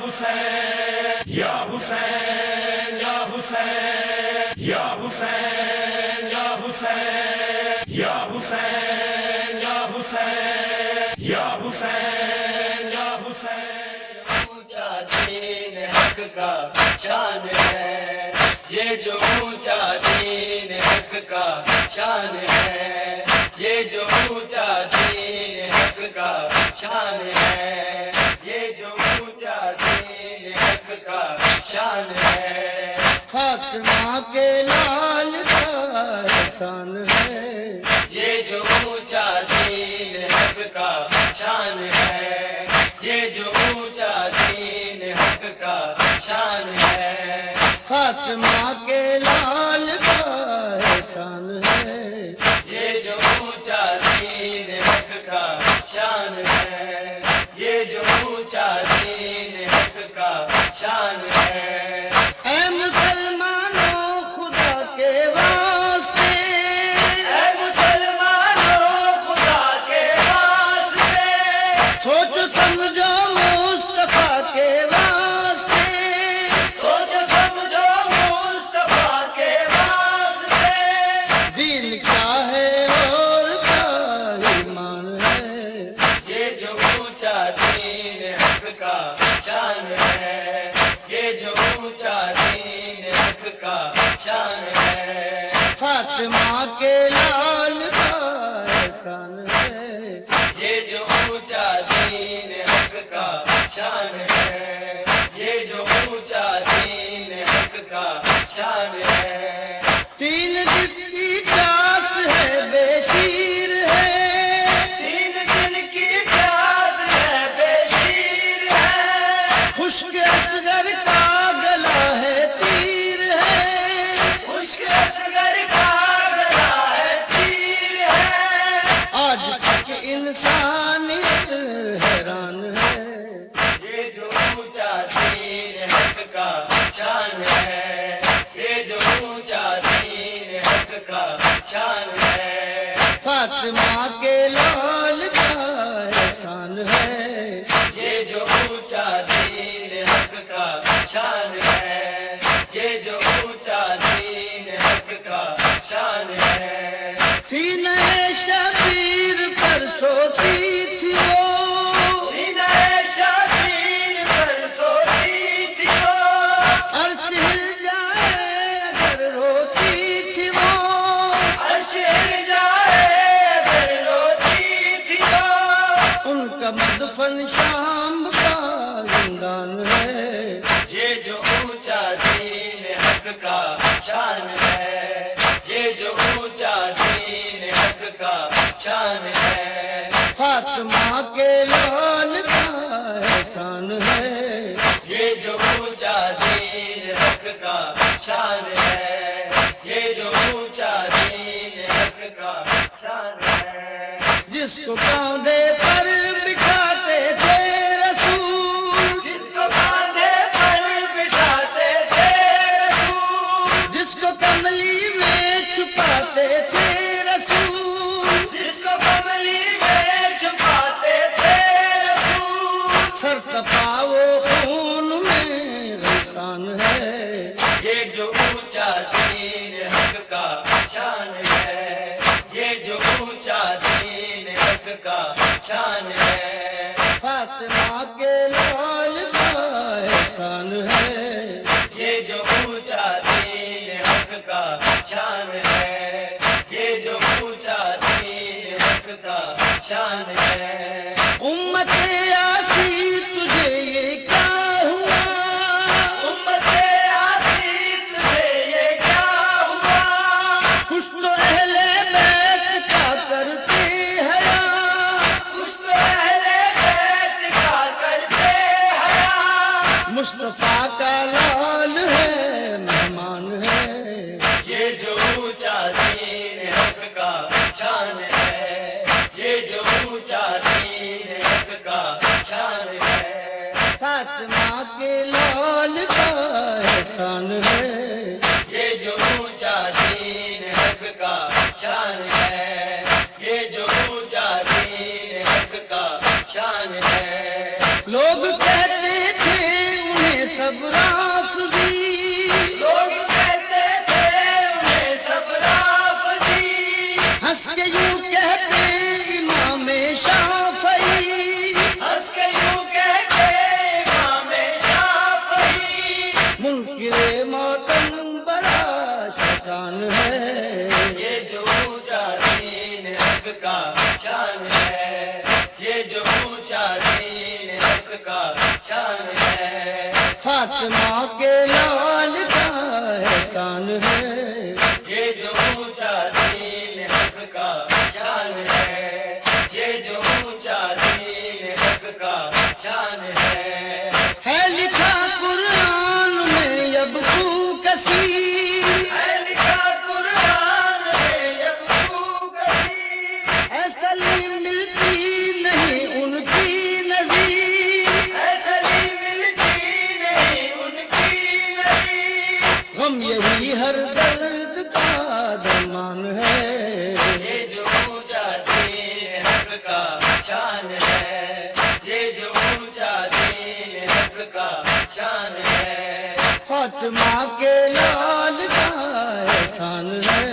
حسین یا حسین یا حسین یا حسین یا حسین یا حسین یا حسین یا حسین یا حسین اونچا دین حق کا شان ہے، یہ جو اونچا دین حق کا شان ہے، یہ جو اونچا دین حق کا شان ہے، یہ جو اونچا دین حق کا شان ہے، فاطمہ کے لال کا احسان ہے، یہ جو اونچا دین حق کا شان ہے، یہ جو اونچا دین حق کا شان ہے، فاطمہ کے لال کا احسان ہے، یہ جو اونچا دین حق کا شان ہے، یہ جو اونچا دین حق کا شان ہے، اے مسلمانوں خدا کے واسطے، اے مسلمانوں خدا کے واسطے، سوچ سمجھو مصطفیٰ کے واسطے، سوچ سمجھو مصطفیٰ کے واسطے، دین کیا ہے اور کیا ایمان ہے، یہ جو اونچا دین حق کا شان ہے، یہ جو اونچا دین حق کا شان ہے، فاطمہ کے لال کا احسان ہے، یہ جو اونچا دین حق کا شان ہے، یہ جو اونچا دین حق کا شان ہے، تین جس کی پیاس ہے بے شیر ہے، تین دن کی پیاس ہے بے شیر ہے، خشک اصغر کا گلا ہے تیر ہے، خشک اصغر کا گلا ہے تیر ہے، آج تک انسانیت حیران ہے، یہ جو اونچا دین حق کا شان ہے، یہ جو اونچا دین حق کا شان ہے، فاطمہ کے لال کا احسان ہے، یہ جو اونچا دین حق کا شان ہے، یہ جو اونچا دین حق کا شان ہے، سینہ شبیر پر سوتی تھی وہ، سینہ شبیر پر سوتی تھی وہ، عرش ہل جائے اگر روتی تھی وہ، عرش ہل جائے اگر روتی تھی وہ، ان کا مدفن شام کا زندان ہے، یہ جو اونچا دین حق کا شان ہے، یہ جو اونچا دین حق کا شان ہے، فاطمہ کے لال کا احسان ہے، یہ جو اونچا دین حق کا شان ہے، یہ جو اونچا دین حق کا شان ہے، جس کو کاندھے پر بٹھاتے تھے رسول، جس کو کاندھے پر بٹھاتے تھے رسول، جس کو کملی میں چھپاتے تھے رسول، جس کو کملی میں چھپاتے تھے رسول، سر تپا وہ خون میں غلطان ہے، یہ جو اونچا دین حق کا شان ہے، یہ جو اونچا دین حق کا شان ہے، فاطمہ کے لال کا احسان ہے، یہ جو اونچا دین حق کا شان ہے، یہ جو اونچا دین حق کا شان ہے، امت یاسی تجھے یہ کیا ہوا، امت آسی تجھے یہ کیا ہوا، کچھ تو اہل بیت کا کرتے حیا، کچھ تو اہل بیت کا کرتے حیا، مصطفیٰ کا لال ہے مہمان ہے، یہ جو اونچا دین حق کا شان ہے، یہ جو اونچا دین حق کا شان ہے، فاطمہ کے لال کا احسان ہے، یہ جو اونچا دین حق کا شان ہے، یہ جو اونچا دین حق کا شان ہے، لوگ کہتے تھے صبرافزی لوگ کہتے تھے انہیں صبرافزی ہنس کے یوں کہتے امام شافعی ہنس کے یوں کہتے امام شافعی منکر ماتم بڑا شیطان ہے یہ جو اونچا دین حق کا شان ہے یہ جو اونچا دین حق کا شان ہے فاطمہ کے لال کا احسان ہے یہ جو اونچا دین حق کا شان ہے یہ جو اونچا دین حق کا شان ہے لکھا قرآن میں یبکو کثیر اے لکھا قرآن میں یبکو کثیر ایسا ملتی نہیں ان کی نظیر ایسا ملتی نہیں ان کی نظیر غم یہی ہر درد کا درمان ہے یہ جو اونچا دین حق کا شان ہے یہ جو اونچا دین حق کا شان ہے فاطمہ کے لال کا احسان ہے